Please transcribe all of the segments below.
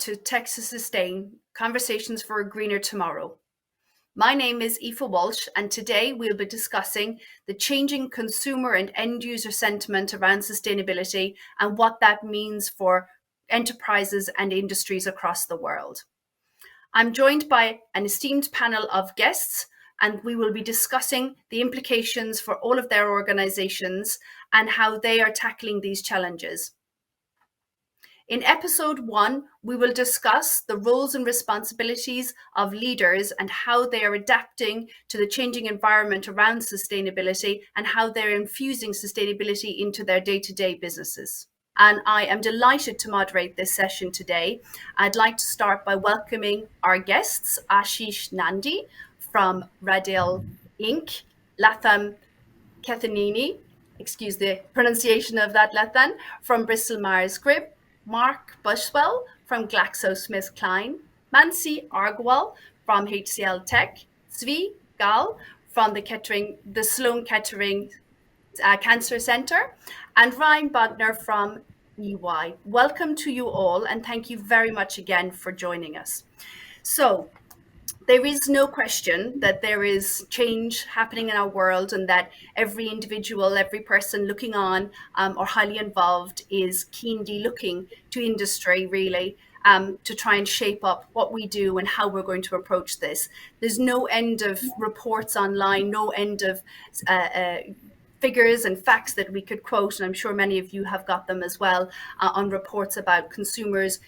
to Tech to Sustain, Conversations for a Greener Tomorrow. My name is Aoife Walsh, and today we'll be discussing the changing consumer and end user sentiment around sustainability and what that means for enterprises and industries across the world. I'm joined by an esteemed panel of guests, and we will be discussing the implications for all of their organizations and how they are tackling these challenges. In episode 1, we will discuss the roles and responsibilities of leaders and how they are adapting to the changing environment around sustainability and how they're infusing sustainability into their day-to-day businesses. And I am delighted to moderate this session today. I'd like to start by welcoming our guests, Ashish Nandy from Radial Inc., Latha Kethineni, excuse the pronunciation of that, Lathan, from Bristol Squibb, Mark Bushwell from GlaxoSmithKline, Mansi Argwal from HCLTech, Tsvi from the Kettering, the Sloan Kettering Cancer Center, and Ryan Bogner from EY. Welcome to you all, and thank you very much again for joining us. So, there is no question that there is change happening in our world and that every individual, every person looking on or highly involved is keenly looking to industry really to try and shape up what we do and how we're going to approach this. There's no end of reports online, no end of figures and facts that we could quote, and I'm sure many of you have got them as well, on reports about consumers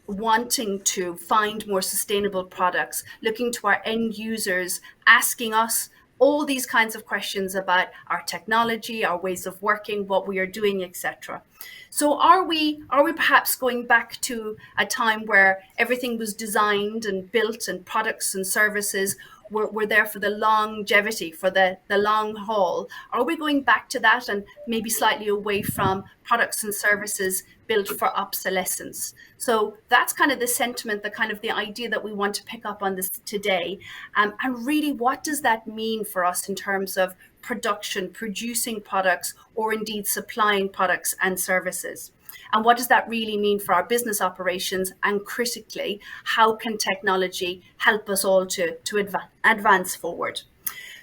wanting to find more sustainable products, looking to our end users, asking us all these kinds of questions about our technology, our ways of working, what we are doing, etc. So are we perhaps going back to a time where everything was designed and built and products and services were there for the longevity, for the long haul? Are we going back to that and maybe slightly away from products and services built for obsolescence? So that's kind of the sentiment, the idea that we want to pick up on this today. And really, what does that mean for us in terms of production, producing products, or indeed supplying products and services? And what does that really mean for our business operations? And critically, how can technology help us all to advance forward?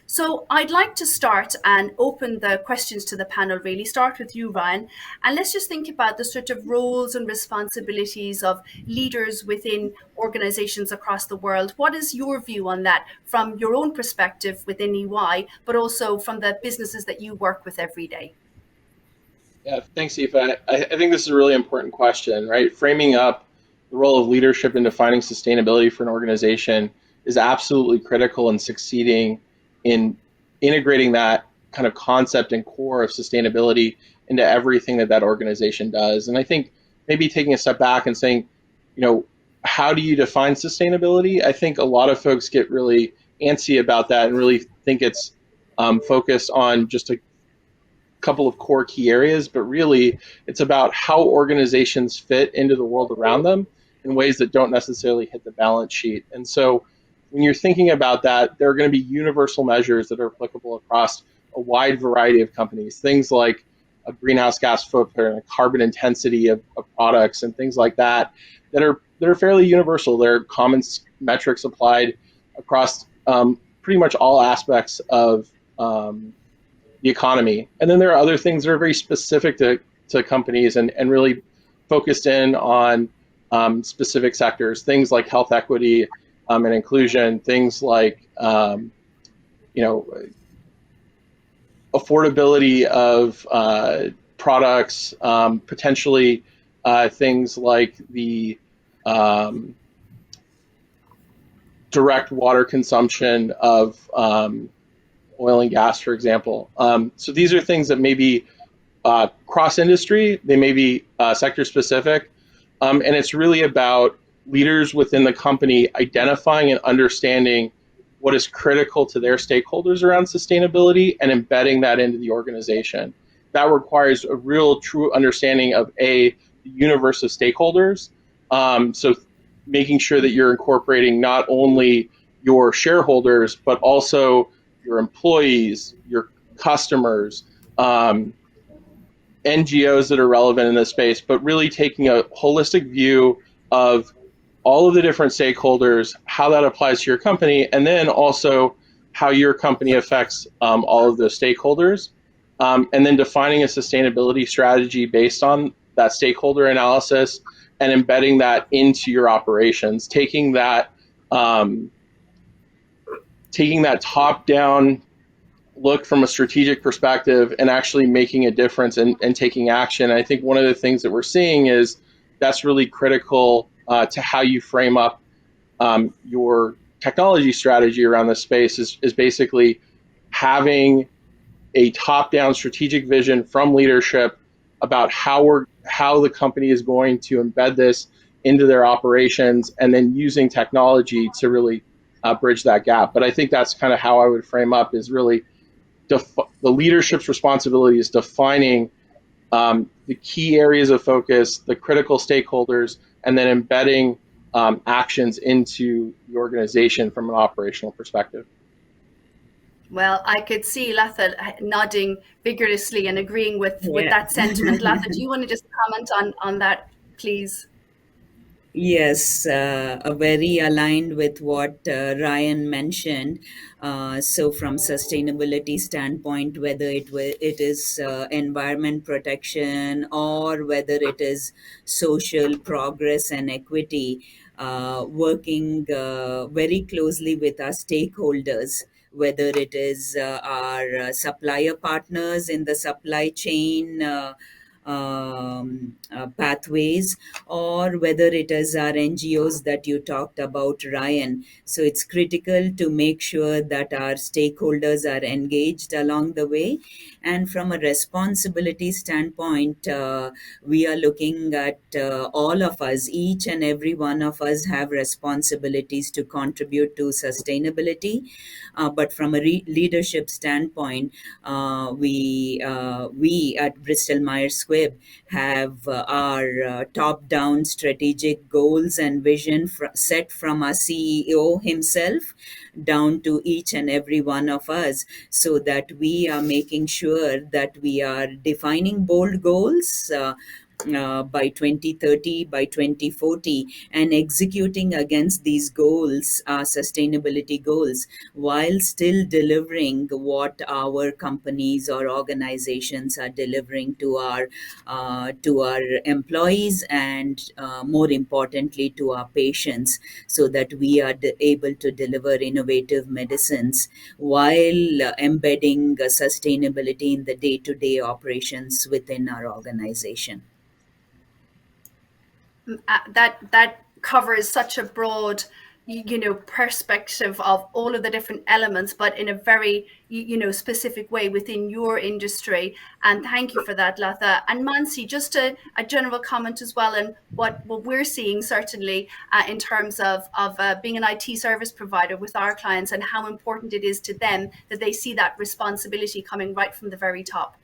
So I'd like to start and open the questions to the panel, really. Start with you, Ryan. And let's just think about the sort of roles and responsibilities of leaders within organizations across the world. What is your view on that from your own perspective within EY, but also from the businesses that you work with every day? Yeah, thanks, Aoife. I think this is a really important question, right? Framing up the role of leadership in defining sustainability for an organization is absolutely critical in succeeding in integrating that kind of concept and core of sustainability into everything that organization does. And I think maybe taking a step back and saying, how do you define sustainability? I think a lot of folks get really antsy about that and really think it's focused on just a couple of core key areas, but really it's about how organizations fit into the world around them in ways that don't necessarily hit the balance sheet. And so when you're thinking about that, there are going to be universal measures that are applicable across a wide variety of companies, things like a greenhouse gas footprint, a carbon intensity of products, and things like that are fairly universal. There are common metrics applied across pretty much all aspects of the economy. And then there are other things that are very specific to companies and really focused in on specific sectors, things like health equity and inclusion, things like affordability of products, potentially things like the direct water consumption of oil and gas, for example. So these are things that may be cross-industry, they may be sector-specific, and it's really about leaders within the company identifying and understanding what is critical to their stakeholders around sustainability and embedding that into the organization. That requires a real true understanding of the universe of stakeholders. So making sure that you're incorporating not only your shareholders, but also your employees, your customers, NGOs that are relevant in this space, but really taking a holistic view of all of the different stakeholders, how that applies to your company, and then also how your company affects all of those stakeholders, and then defining a sustainability strategy based on that stakeholder analysis and embedding that into your operations, um, taking that top down look from a strategic perspective and actually making a difference and taking action. I think one of the things that we're seeing is that's really critical to how you frame up your technology strategy around this space is basically having a top-down strategic vision from leadership about how the company is going to embed this into their operations, and then using technology to really bridge that gap. But I think that's kind of how I would frame up is really the leadership's responsibility is defining the key areas of focus, the critical stakeholders, and then embedding actions into the organization from an operational perspective. Well, I could see Latha nodding vigorously and agreeing with Yeah. that sentiment. Latha, do you want to just comment on that, please? Yes, very aligned with what Ryan mentioned. So, from sustainability standpoint, whether it is environment protection or whether it is social progress and equity, working very closely with our stakeholders, whether it is our supplier partners in the supply chain. Pathways, or whether it is our NGOs that you talked about, Ryan. So it's critical to make sure that our stakeholders are engaged along the way. And from a responsibility standpoint, we are looking at all of us, each and every one of us have responsibilities to contribute to sustainability. But from a leadership standpoint, we at Bristol Myers Squibb have our top-down strategic goals and vision set from our CEO himself down to each and every one of us, so that we are making sure that we are defining bold goals. By 2030, by 2040, and executing against these goals, sustainability goals, while still delivering what our companies or organizations are delivering to our employees, and more importantly to our patients, so that we are able to deliver innovative medicines while embedding sustainability in the day-to-day operations within our organization. That covers such a broad perspective of all of the different elements, but in a very specific way within your industry. And thank you for that, Latha. And Mansi, just a general comment as well, and what we're seeing certainly in terms of being an IT service provider with our clients, and how important it is to them that they see that responsibility coming right from the very top.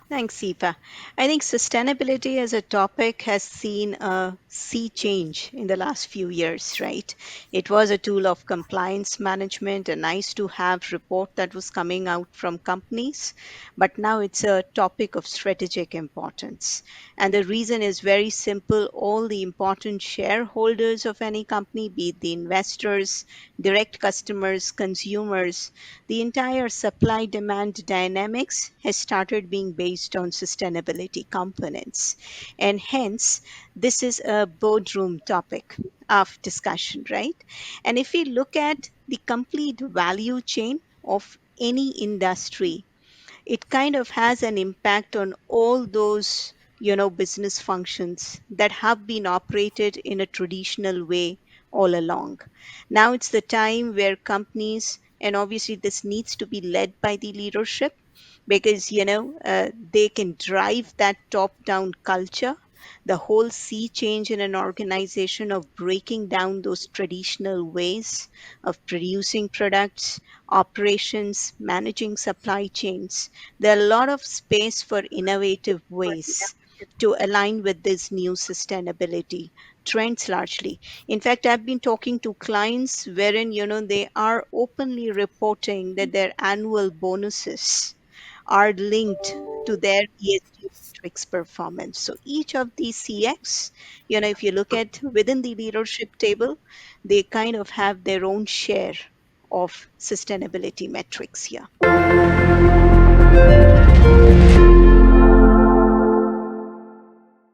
Thanks, Aoife. I think sustainability as a topic has seen a sea change in the last few years, right? It was a tool of compliance management, a nice to have report that was coming out from companies, but now it's a topic of strategic importance. And the reason is very simple. All the important shareholders of any company, be it the investors, direct customers, consumers, the entire supply demand dynamics has started being based on sustainability components. And hence, this is a boardroom topic of discussion, right? And if we look at the complete value chain of any industry, it kind of has an impact on all those business functions that have been operated in a traditional way all along. Now it's the time where companies, and obviously this needs to be led by the leadership, because they can drive that top down culture, the whole sea change in an organization of breaking down those traditional ways of producing products, operations, managing supply chains. There are a lot of space for innovative ways to align with this new sustainability trends largely. In fact, I've been talking to clients wherein they are openly reporting that their annual bonuses are linked to their ESG metrics performance. So each of these CX, if you look at within the leadership table, they kind of have their own share of sustainability metrics here.